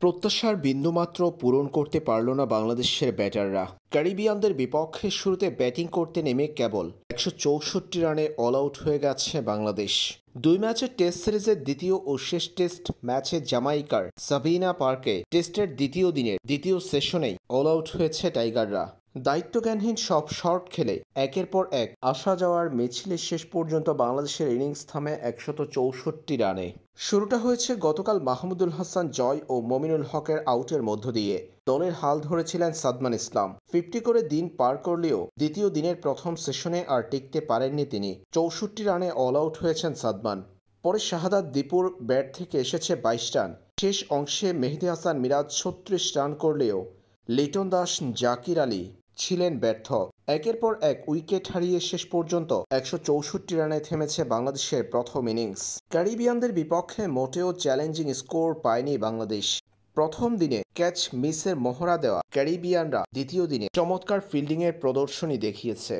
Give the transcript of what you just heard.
প্রত্যাশার বিন্দুমাত্র পূরণ করতে পারল না বাংলাদেশের ব্যাটাররা। ক্যারিবিয়ানদের বিপক্ষে শুরুতে ব্যাটিং করতে নেমে কেবল ১৬৪ রানে অল আউট হয়ে গেছে বাংলাদেশ। ২ ম্যাচের টেস্ট সিরিজের দ্বিতীয় ও শেষ টেস্ট ম্যাচে জামাইকার সাবিনা পার্কে টেস্টের দ্বিতীয় দিনের দ্বিতীয় সেশনেই অল আউট হয়েছে টাইগাররা। দায়িত্বজ্ঞানহীন সব শট খেলে একের পর এক আসা যাওয়ার মিছিলে শেষ পর্যন্ত বাংলাদেশের ইনিংস থামে ১৬৪ রানে। শুরুটা হয়েছে গতকাল মাহমুদুল হাসান জয় ও মমিনুল হকের আউটের মধ্য দিয়ে। দলের হাল ধরেছিলেন সাদমান ইসলাম। 50 করে দিন পার করলেও দ্বিতীয় দিনের প্রথম সেশনে আর টিকতে পারেননি তিনি। ৬৪ রানে অল আউট হয়েছেন সাদমান। পরে শাহাদাত দীপুর ব্যাট থেকে এসেছে ২২ রান। শেষ অংশে মেহেদী হাসান মিরাজ ৩৬ রান করলেও লিটন দাস জাকির আলী ছিলেন ব্যর্থ। একের পর এক উইকেট হারিয়ে শেষ পর্যন্ত ১৬৪ রানে থেমেছে বাংলাদেশের প্রথম ইনিংস। ক্যারিবিয়ানদের বিপক্ষে মোটেও চ্যালেঞ্জিং স্কোর পায়নি বাংলাদেশ। প্রথম দিনে ক্যাচ মিসের মহড়া দেওয়া ক্যারিবিয়ানরা দ্বিতীয় দিনে চমৎকার ফিল্ডিংয়ের প্রদর্শনী দেখিয়েছে।